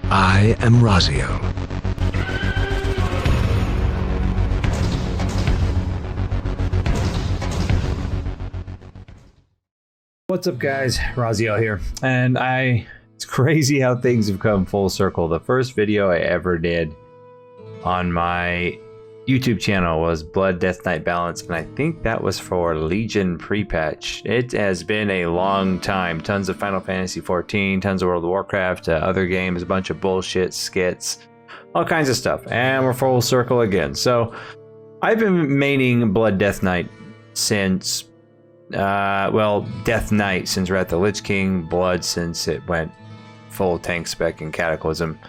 I am Razio. What's up, guys? Razio here, and it's crazy how things have come full circle. The first video I ever did on my YouTube channel was Blood Death Knight Balance, and I think that was for Legion pre-patch. It has been a long time. Tons of Final Fantasy 14, tons of World of Warcraft, other games, a bunch of bullshit, skits, all kinds of stuff, and we're full circle again. So I've been maining Blood Death Knight since Death Knight since we're at the Lich King, Blood since it went full tank spec and Cataclysm.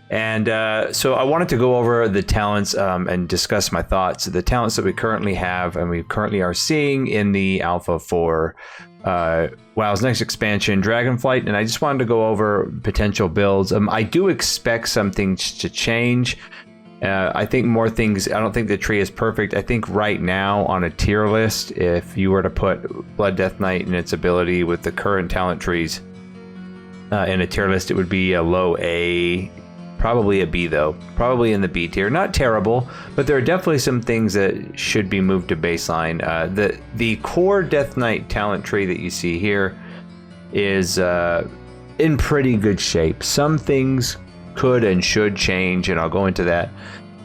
And so I wanted to go over the talents and discuss my thoughts. The talents that we currently have and we currently are seeing in the alpha for WoW's next expansion, Dragonflight. And I just wanted to go over potential builds. I do expect some things to change. I think more things. I don't think the tree is perfect. I think right now on a tier list, if you were to put Blood Death Knight and its ability with the current talent trees in a tier list, it would be a low A. Probably a B though, probably in the B tier. Not terrible, but there are definitely some things that should be moved to baseline. The core Death Knight talent tree that you see here is in pretty good shape. Some things could and should change, and I'll go into that.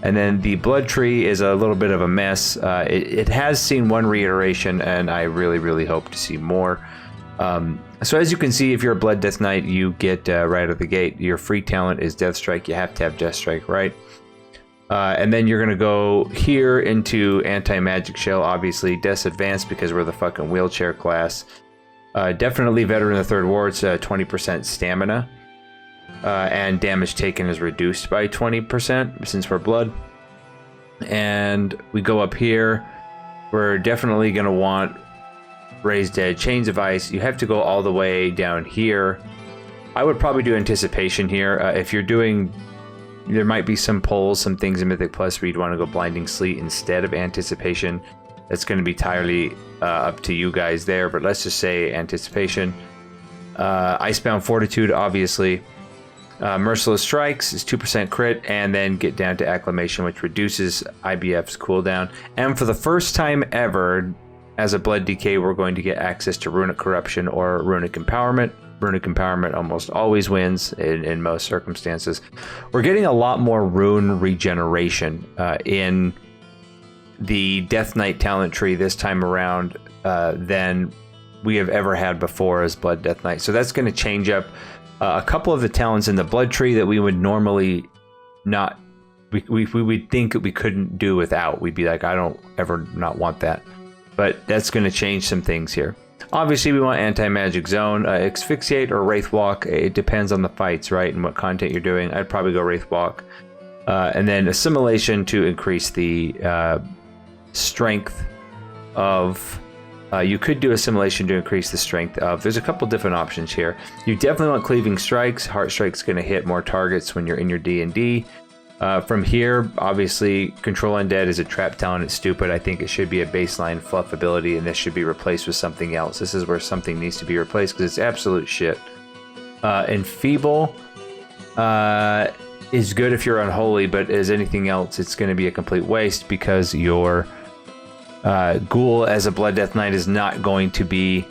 And then the blood tree is a little bit of a mess. It has seen one reiteration, and I really hope to see more. So as you can see, if you're a Blood Death Knight, you get right out of the gate, your free talent is Death Strike. You have to have Death Strike, right? And then you're going to go here into Anti-Magic Shell, obviously. Death's Advanced because we're the fucking wheelchair class. Definitely Veteran of the Third War. It's 20% stamina. And damage taken is reduced by 20% since we're Blood. And we go up here. We're definitely going to want Raised Dead, Chains of Ice. You have to go all the way down here. I would probably do Anticipation here. If you're doing, there might be some polls, some things in Mythic Plus where you'd want to go Blinding Sleet instead of Anticipation. That's going to be entirely up to you guys there, but let's just say Anticipation. Icebound Fortitude, obviously. Merciless Strikes is 2% crit, and then get down to Acclamation, which reduces IBF's cooldown. And for the first time ever, as a Blood DK, we're going to get access to Runic Corruption or Runic Empowerment. Runic Empowerment almost always wins in most circumstances. We're getting a lot more rune regeneration in the Death Knight talent tree this time around than we have ever had before as Blood Death Knight. So that's going to change up a couple of the talents in the Blood tree that we would normally not... We would think we couldn't do without. We'd be like, I don't ever not want that. But that's going to change some things here. Obviously, we want Anti-Magic Zone, Asphyxiate, or Wraith Walk. It depends on the fights, right, and what content you're doing. I'd probably go Wraith Walk. And then Assimilation to increase the strength of... you could do Assimilation to increase the strength of... There's a couple different options here. You definitely want Cleaving Strikes. Heart Strike's going to hit more targets when you're in your D&D. From here, obviously, Control Undead is a trap talent. It's stupid. I think it should be a baseline fluff ability, and this should be replaced with something else. This is where something needs to be replaced because it's absolute shit. Enfeeble is good if you're unholy, but as anything else, it's going to be a complete waste because your Ghoul as a Blood Death Knight is not going to be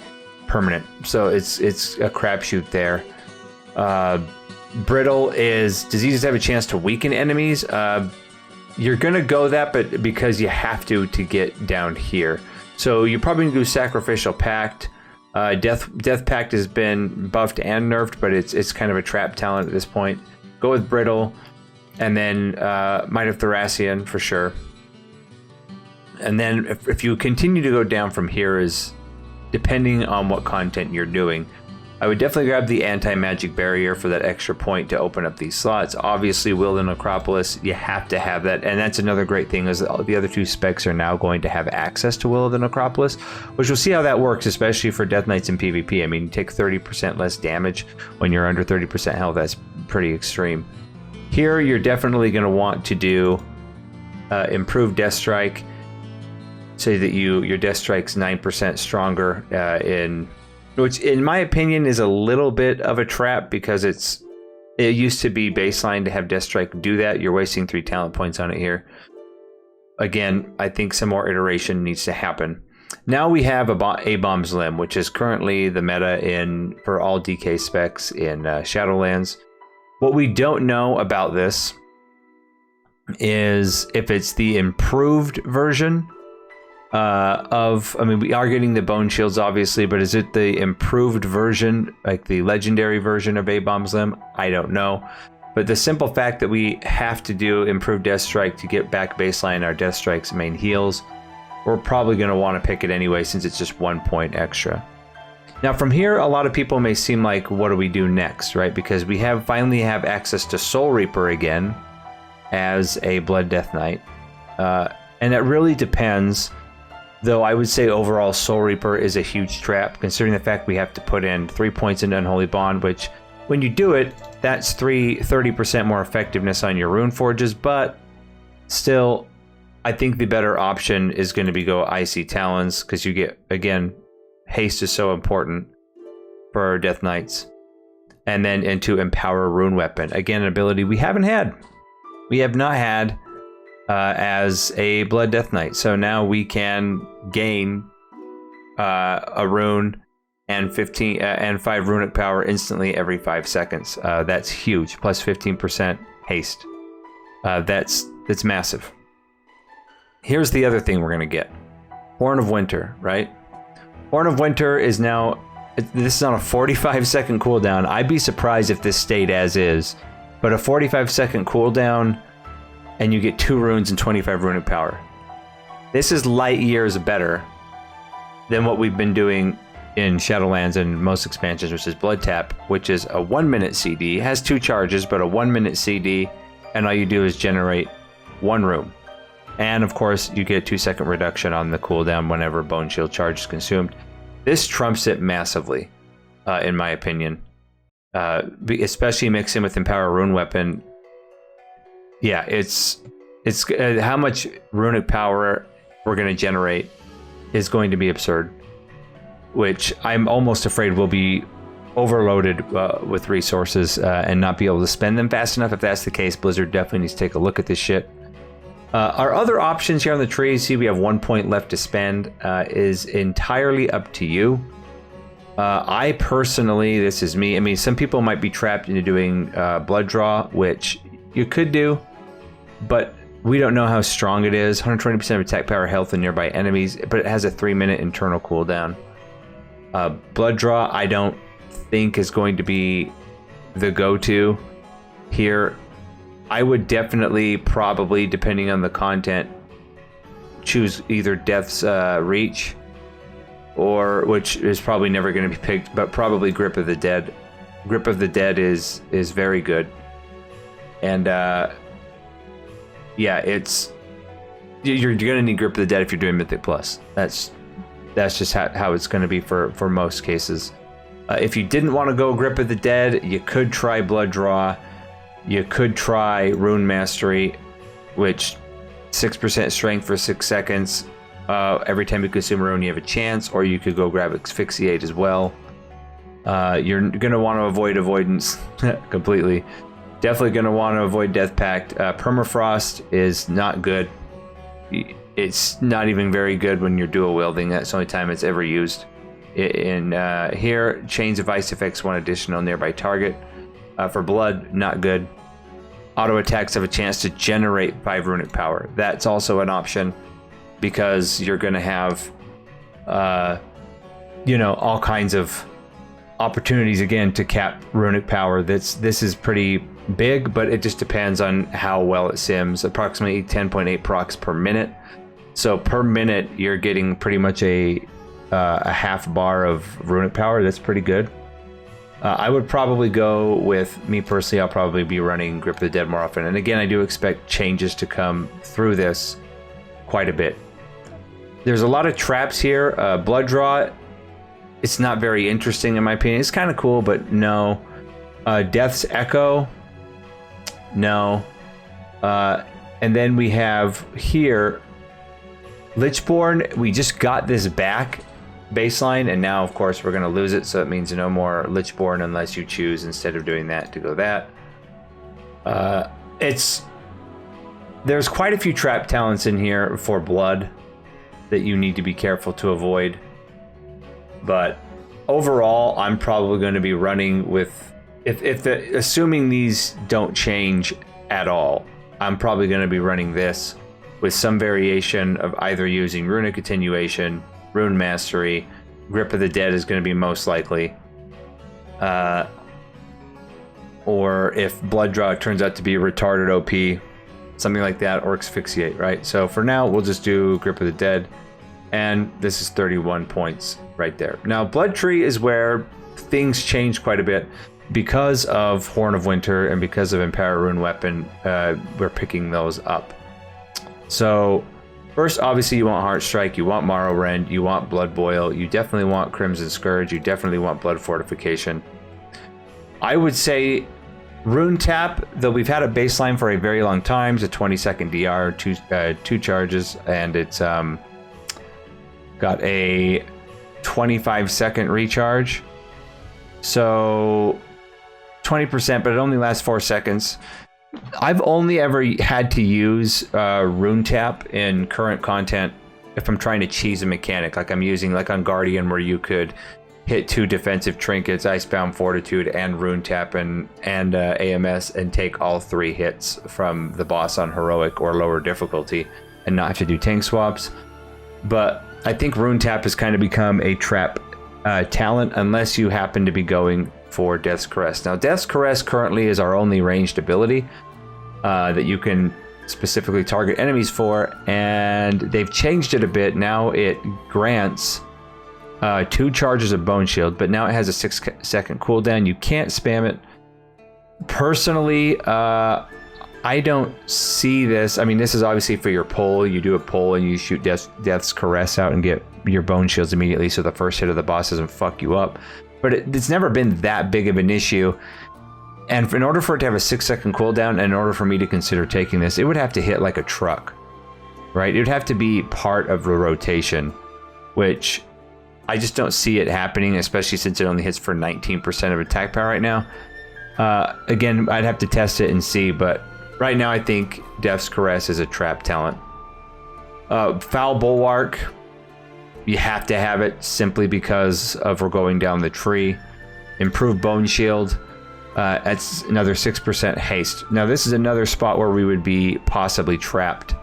permanent. So it's a crapshoot there. Brittle is diseases have a chance to weaken enemies. You're gonna go that, but because you have to get down here. So you're probably gonna do Sacrificial Pact. Death Pact has been buffed and nerfed, but it's kind of a trap talent at this point. Go with Brittle, and then Might of Thracian for sure. And then if you continue to go down from here, is depending on what content you're doing. I would definitely grab the Anti-Magic Barrier for that extra point to open up these slots. Obviously, Will and Necropolis, you have to have that. And that's another great thing is the other two specs are now going to have access to Will of the Necropolis, which we'll see how that works, especially for Death Knights in PvP. I mean, you take 30% less damage when you're under 30% health. That's pretty extreme. Here, you're definitely going to want to do improved Death Strike, so that your Death Strike's 9% stronger which in my opinion is a little bit of a trap because it's It used to be baseline to have Death Strike do that. You're wasting 3 talent points on it here. Again, I think some more iteration needs to happen. Now we have A-Bomb's Limb, which is currently the meta for all DK specs in Shadowlands. What we don't know about this is if it's the improved version I mean, we are getting the bone shields, obviously, but is it the improved version, like the legendary version of A-Bomb's Limb? I don't know. But the simple fact that we have to do improved Death Strike to get back baseline our Death Strike's main heals, we're probably going to want to pick it anyway, since it's just 1 point extra. Now from here, a lot of people may seem like, what do we do next, right? Because we finally have access to Soul Reaper again as a Blood Death Knight. And it really depends. Though I would say overall Soul Reaper is a huge trap, considering the fact we have to put in 3 points into Unholy Bond, which when you do it, that's 30% more effectiveness on your Rune Forges, but still, I think the better option is going to be go Icy Talons, because you get, again, haste is so important for our Death Knights. And then into Empower Rune Weapon. Again, an ability we haven't had. We have not had as a Blood Death Knight. So now we can gain a rune and 5 runic power instantly every 5 seconds. That's huge. Plus 15% haste. That's massive. Here's the other thing we're gonna get: Horn of Winter, right? Horn of Winter is now. This is on a 45-second cooldown. I'd be surprised if this stayed as is, but a 45-second cooldown, and you get 2 runes and 25 runic power. This is light years better than what we've been doing in Shadowlands and most expansions, which is Blood Tap, which is a 1-minute CD. It has 2 charges, but a 1-minute CD, and all you do is generate 1 rune. And of course, you get a 2-second reduction on the cooldown whenever Bone Shield charge is consumed. This trumps it massively, in my opinion. Especially mixing with Empower Rune Weapon. Yeah, it's how much runic power we're going to generate is going to be absurd, which I'm almost afraid will be overloaded with resources and not be able to spend them fast enough. If that's the case, Blizzard definitely needs to take a look at this shit. Our other options here on the tree, see we have 1 point left to spend, is entirely up to you. I personally, this is me, I mean, some people might be trapped into doing blood draw, which you could do, but we don't know how strong it is. 120% of attack power, health, and nearby enemies, but it has a 3-minute internal cooldown. Blood draw, I don't think is going to be the go-to here. I would definitely, probably, depending on the content, choose either Death's Reach, or, which is probably never going to be picked, but probably Grip of the Dead. Grip of the Dead is very good. And, yeah, you're going to need Grip of the Dead if you're doing Mythic Plus. That's just how it's going to be for most cases. If you didn't want to go Grip of the Dead, you could try Blood Draw. You could try Rune Mastery, which 6% strength for 6 seconds. Every time you consume a rune, you have a chance, or you could go grab Asphyxiate as well. You're going to want to avoid Avoidance completely. Definitely going to want to avoid Death Pact. Permafrost is not good. It's not even very good when you're dual wielding. That's the only time it's ever used. In here, Chains of Ice affects 1 additional nearby target. For blood, not good. Auto attacks have a chance to generate 5 runic power. That's also an option, because you're going to have, all kinds of opportunities again to cap runic power. This is pretty big, but it just depends on how well it sims. Approximately 10.8 procs per minute. So per minute, you're getting pretty much a half bar of runic power. That's pretty good. I would probably go with, me personally, I'll probably be running Grip of the Dead more often. And again, I do expect changes to come through this quite a bit. There's a lot of traps here. Blood Draw, it's not very interesting in my opinion. It's kind of cool, but no. Death's Echo, no. And then we have here, Lichborn. We just got this back baseline, and now of course we're going to lose it, so it means no more Lichborn unless you choose, instead of doing that, to go that. There's quite a few trap talents in here for blood that you need to be careful to avoid. But overall, I'm probably going to be running with, assuming these don't change at all, I'm probably going to be running this with some variation of either using Runic Attenuation, Rune Mastery, Grip of the Dead is going to be most likely. Or if Blood Draw turns out to be a retarded OP, something like that, or Asphyxiate, right? So for now, we'll just do Grip of the Dead. And this is 31 points right there. Now, Blood Tree is where things change quite a bit. Because of Horn of Winter and because of Empower Rune Weapon, we're picking those up. So first, obviously, you want Heart Strike, you want Morrowrend, you want Blood Boil, you definitely want Crimson Scourge, you definitely want Blood Fortification. I would say Rune Tap, though we've had a baseline for a very long time, it's a 20-second DR, two charges, and it's got a 25-second recharge. So 20%, but it only lasts 4 seconds. I've only ever had to use Rune Tap in current content if I'm trying to cheese a mechanic, like I'm using like on Guardian, where you could hit 2 defensive trinkets, Icebound Fortitude, and Rune Tap and AMS, and take all 3 hits from the boss on Heroic or lower difficulty, and not have to do tank swaps. But I think Rune Tap has kind of become a trap talent, unless you happen to be going for Death's Caress. Now, Death's Caress currently is our only ranged ability that you can specifically target enemies for, and they've changed it a bit. Now it grants 2 charges of Bone Shield, but now it has a 6-second cooldown. You can't spam it. Personally, I don't see this. I mean, this is obviously for your pull. You do a pull and you shoot Death's Caress out and get your Bone Shields immediately, so the first hit of the boss doesn't fuck you up. But it's never been that big of an issue. And in order for it to have a 6-second cooldown, and in order for me to consider taking this, it would have to hit like a truck, right? It would have to be part of the rotation, which I just don't see it happening, especially since it only hits for 19% of attack power right now. Again, I'd have to test it and see, but right now I think Death's Caress is a trap talent. Foul Bulwark, you have to have it simply because of we're going down the tree. Improved Bone Shield, that's another 6% haste. Now this is another spot where we would be possibly trapped,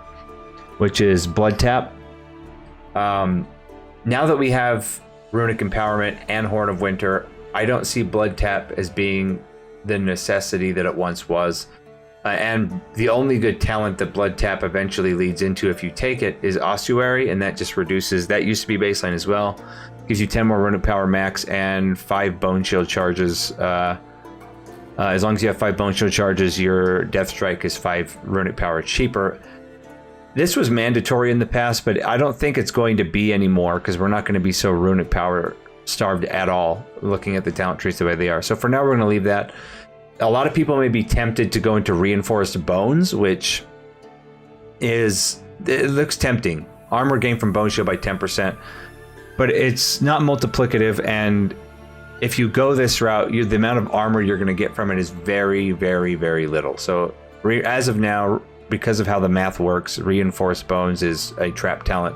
which is Blood Tap. Now that we have Runic Empowerment and Horn of Winter, I don't see Blood Tap as being the necessity that it once was. And the only good talent that Blood Tap eventually leads into, if you take it, is Ossuary, and that just reduces, that used to be baseline as well. Gives you 10 more Runic Power max and 5 Bone Shield charges. As long as you have 5 Bone Shield charges, your Death Strike is 5 Runic Power cheaper. This was mandatory in the past, but I don't think it's going to be anymore, because we're not going to be so Runic Power starved at all, looking at the talent trees the way they are. So for now, we're going to leave that. A lot of people may be tempted to go into Reinforced Bones, which is, it looks tempting. Armor gain from Bone Shield by 10%, but it's not multiplicative, and if you go this route, the amount of armor you're going to get from it is very, very, very little. So as of now, because of how the math works, Reinforced Bones is a trap talent.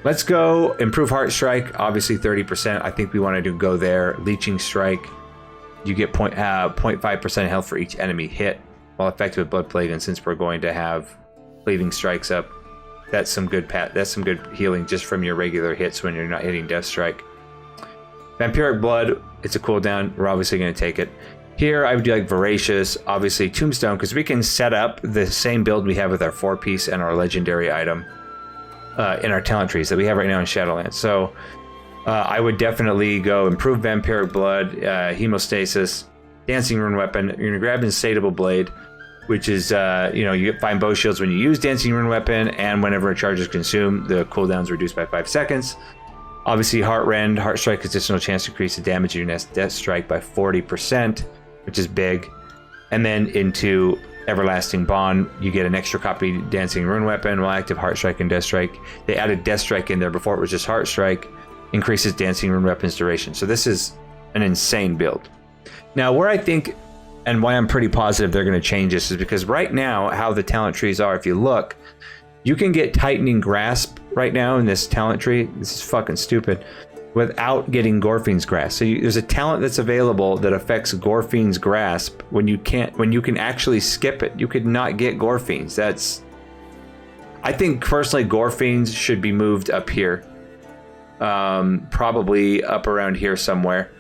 Let's go Improve Heart Strike, obviously 30%. I think we want to go there. Leeching Strike, you get 0.5% health for each enemy hit while affected with Blood Plague, and since we're going to have Cleaving Strikes up, that's some good healing just from your regular hits when you're not hitting Death Strike. Vampiric Blood, it's a cooldown. We're obviously going to take it. Here, I would do like Voracious, obviously Tombstone, because we can set up the same build we have with our 4-piece and our legendary item in our talent trees that we have right now in Shadowlands. So I would definitely go Improve Vampiric Blood, Hemostasis, Dancing Rune Weapon. You're going to grab Insatiable Blade, which is, you get 5 Bow Shields when you use Dancing Rune Weapon, and whenever a charge is consumed, the cooldown's reduced by 5 seconds. Obviously, Heart Rend, Heart Strike, additional chance to increase the damage of your next Death Strike by 40%, which is big. And then into Everlasting Bond, you get an extra copy Dancing Rune Weapon while active Heart Strike and Death Strike. They added Death Strike in there before it was just Heart Strike. Increases Dancing Rune Weapon's duration. So this is an insane build. Now, where I think and why I'm pretty positive they're going to change this is because right now, how the talent trees are, if you look, you can get Tightening Grasp right now in this talent tree. This is fucking stupid. Without getting Gorfine's Grasp. So there's a talent that's available that affects Gorfine's Grasp when you can actually skip it. You could not get Gorfine's. I think personally Gorfine's should be moved up here. Probably up around here somewhere.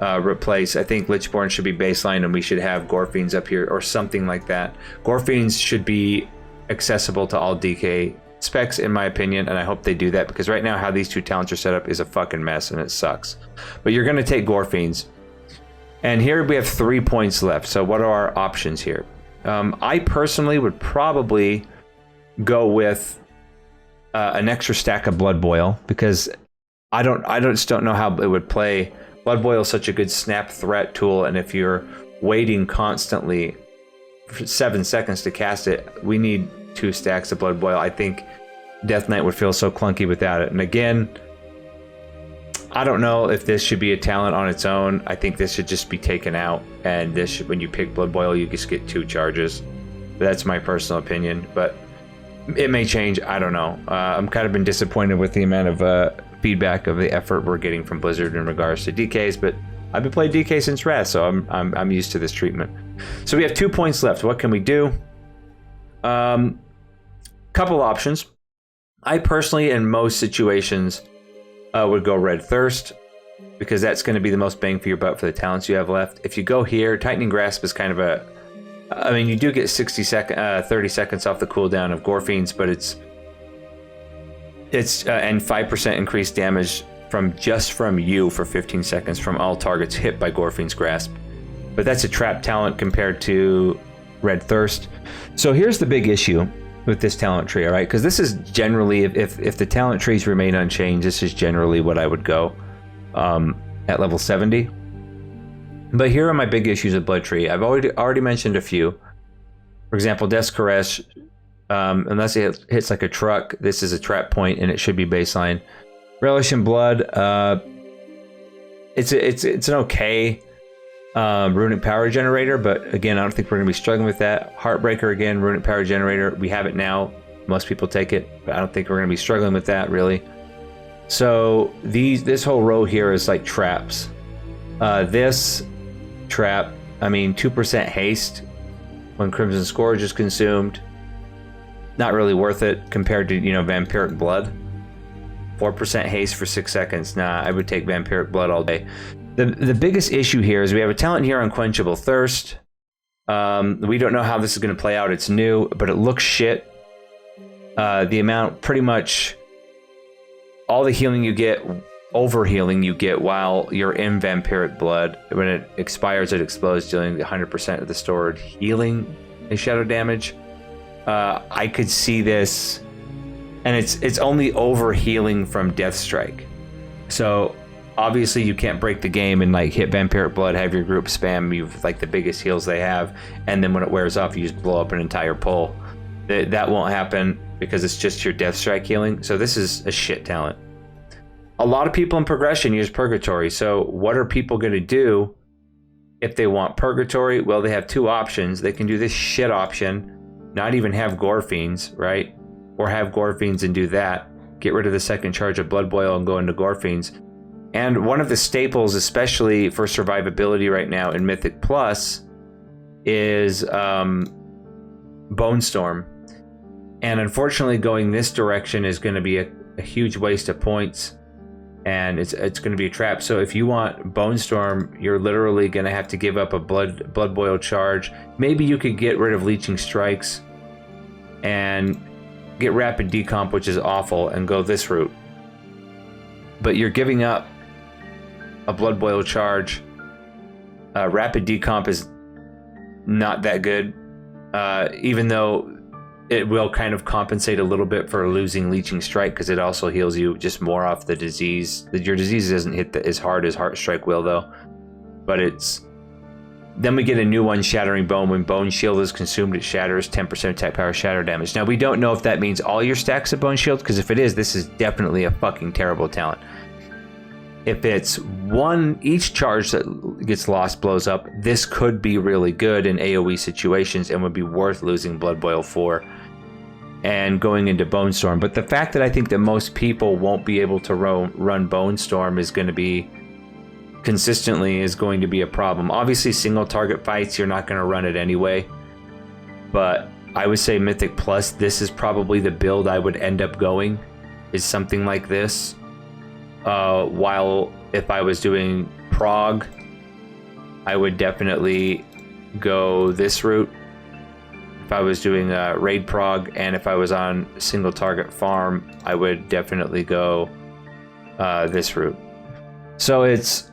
Replace. I think Lichborn should be baseline and we should have Gorfine's up here or something like that. Gorfine's should be accessible to all DK specs in my opinion, and I hope they do that because right now how these two talents are set up is a fucking mess and it sucks. But you're going to take Gorfine's. And here we have 3 points left. So what are our options here? I personally would probably go with an extra stack of Blood Boil because I just don't know how it would play. Blood Boil is such a good snap threat tool, and if you're waiting constantly for 7 seconds to cast it, we need 2 stacks of Blood Boil. I think Death Knight would feel so clunky without it. And again, I don't know if this should be a talent on its own. I think this should just be taken out, and this should, when you pick Blood Boil, you just get 2 charges. That's my personal opinion, but it may change. I don't know. I'm kind of been disappointed with the amount of feedback of the effort we're getting from Blizzard in regards to DKs, but I've been playing DK since Wrath, so I'm used to this treatment. So we have 2 points left. What can we do? Couple options. I personally, in most situations, would go Red Thirst because that's going to be the most bang for your buck for the talents you have left. If you go here, Tightening Grasp is kind of I mean, you do get 30 seconds off the cooldown of Gorfine's, but it's and 5% increased damage from you for 15 seconds from all targets hit by Gorfine's Grasp. But that's a trap talent compared to Red Thirst. So here's the big issue with this talent tree, all right? Because this is generally, if the talent trees remain unchanged, this is generally what I would go at level 70. But here are my big issues with Blood Tree. I've already mentioned a few. For example, Death's Caress, unless it hits like a truck, this is a trap point and it should be baseline. Relish in Blood, it's an okay runic power generator, but again, I don't think we're going to be struggling with that. Heartbreaker, again, runic power generator. We have it now. Most people take it, but I don't think we're going to be struggling with that, really. So this whole row here is like traps. This trap, I mean, 2% haste when Crimson Scourge is consumed. Not really worth it compared to, Vampiric Blood. 4% haste for 6 seconds. Nah, I would take Vampiric Blood all day. The biggest issue here is we have a talent here, Unquenchable Thirst. We don't know how this is going to play out. It's new, but it looks shit. The amount, pretty much, all the healing you get, overhealing you get while you're in Vampiric Blood. When it expires, it explodes, dealing 100% of the stored healing and shadow damage. I could see this, and it's only overhealing from Death Strike. So obviously you can't break the game and like hit Vampiric Blood, have your group spam you like the biggest heals they have, and then when it wears off, you just blow up an entire pull. That won't happen because it's just your Death Strike healing. So this is a shit talent. A lot of people in progression use Purgatory. So what are people going to do if they want Purgatory? Well, they have 2 options. They can do this shit option, not even have Gorfine's, right? Or have Gorfine's and do that. Get rid of the second charge of Blood Boil and go into Gorfine's. And one of the staples, especially for survivability right now in Mythic Plus, is Bone Storm. And unfortunately, going this direction is going to be a huge waste of points. And it's going to be a trap. So if you want Bone Storm, you're literally going to have to give up a Blood Boil charge. Maybe you could get rid of Leeching Strikes and get Rapid Decomp, which is awful, and go this route. But you're giving up a Blood Boil charge. Rapid Decomp is not that good, even though it will kind of compensate a little bit for losing Leeching Strike because it also heals you just more off the disease. Your disease doesn't hit as hard as Heart Strike will, though. But then we get a new one, Shattering Bone. When Bone Shield is consumed, it shatters 10% attack power shatter damage. Now, we don't know if that means all your stacks of Bone Shield, because if it is, this is definitely a fucking terrible talent. if it's one, each charge that gets lost blows up, this could be really good in AoE situations and would be worth losing Blood Boil for and going into Bone Storm. But the fact that I think that most people won't be able to run Bone Storm is going to be consistently is going to be a problem. Obviously, single target fights, you're not going to run it anyway. But I would say Mythic Plus, this is probably the build I would end up going, is something like this. While if I was doing prog, I would definitely go this route. If I was doing raid prog, and if I was on single target farm, I would definitely go this route. So it's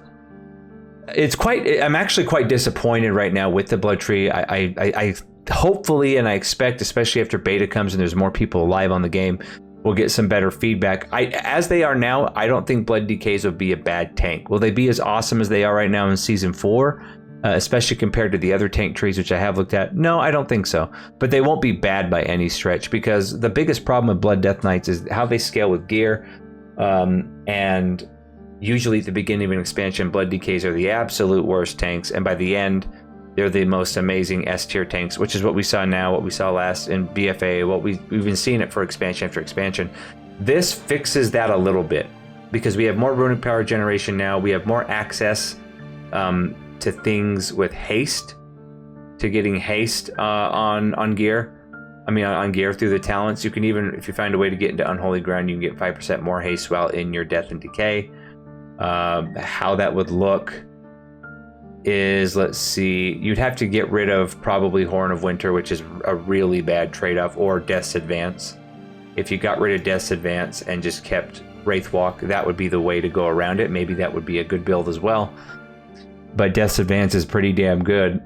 quite. I'm actually quite disappointed right now with the Blood Tree. I hopefully, and I expect, especially after beta comes and there's more people live on the game, we'll get some better feedback. As they are now, I don't think Blood DKs would be a bad tank. Will they be as awesome as they are right now in Season 4? Especially compared to the other tank trees, which I have looked at? No, I don't think so. But they won't be bad by any stretch, because the biggest problem with Blood Death Knights is how they scale with gear. And usually at the beginning of an expansion, Blood DKs are the absolute worst tanks. And by the end, they're the most amazing S-tier tanks, which is what we saw now, what we saw last in BFA, what we've been seeing it for expansion after expansion. This fixes that a little bit, because we have more runic power generation now. We have more access to things with haste, to getting haste on gear. I mean, on gear through the talents. You can even, if you find a way to get into Unholy Ground, you can get 5% more haste while in your Death and Decay. How that would look is, let's see, you'd have to get rid of probably Horn of Winter, which is a really bad trade-off, or Death's Advance. If you got rid of Death's Advance and just kept Wraithwalk, that would be the way to go around it. Maybe that would be a good build as well. But Death's Advance is pretty damn good,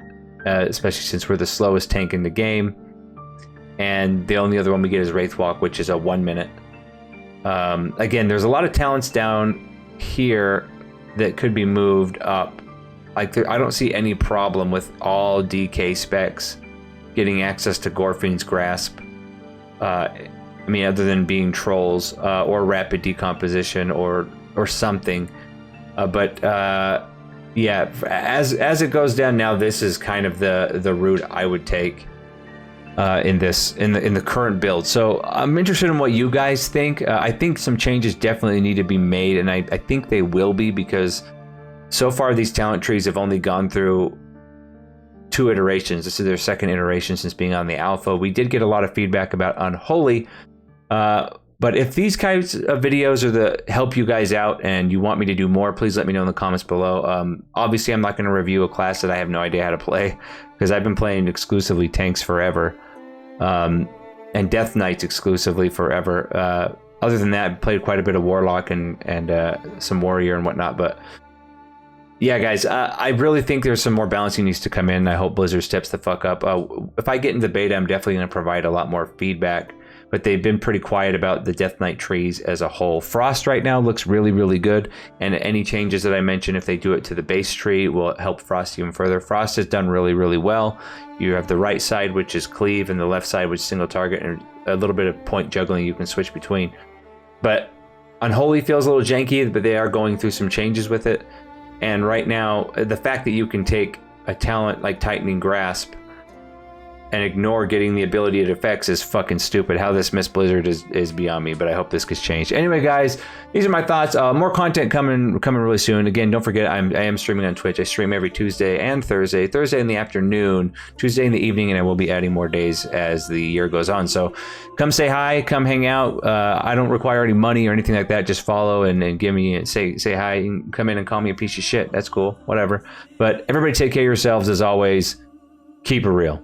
especially since we're the slowest tank in the game. And the only other one we get is Wraithwalk, which is a 1 minute. Again, there's a lot of talents down here that could be moved up. Like, I don't see any problem with all DK specs getting access to Gorfin's Grasp. I mean, other than being trolls or rapid decomposition or something. Yeah, as it goes down now, this is kind of the route I would take in the current build. So I'm interested in what you guys think. I think some changes definitely need to be made, and I think they will be, because so far these talent trees have only gone through 2 iterations. This is their 2nd iteration since being on the alpha. We did get a lot of feedback about Unholy, but if these kinds of videos are the help you guys out and you want me to do more, please let me know in the comments below. Obviously, I'm not going to review a class that I have no idea how to play, because I've been playing exclusively tanks forever, and Death Knights exclusively forever. Other than that, I've played quite a bit of Warlock and some Warrior and whatnot, but yeah, guys, I really think there's some more balancing needs to come in. I hope Blizzard steps the fuck up. If I get into beta, I'm definitely going to provide a lot more feedback, but they've been pretty quiet about the Death Knight trees as a whole. Frost right now looks really, really good, and any changes that I mentioned, if they do it to the base tree, will help Frost even further. Frost has done really, really well. You have the right side, which is cleave, and the left side, which is single target, and a little bit of point juggling you can switch between. But Unholy feels a little janky, but they are going through some changes with it. And right now, the fact that you can take a talent like Tightening Grasp and ignore getting the ability it affects is fucking stupid. How this missed Blizzard is beyond me, but I hope this gets changed. Anyway, guys, these are my thoughts. More content coming really soon. Again, don't forget, I am streaming on Twitch. I stream every Tuesday and Thursday. Thursday in the afternoon, Tuesday in the evening, and I will be adding more days as the year goes on. So come say hi, come hang out. I don't require any money or anything like that. Just follow and give me, say hi, and come in and call me a piece of shit. That's cool, whatever. But everybody take care of yourselves as always. Keep it real.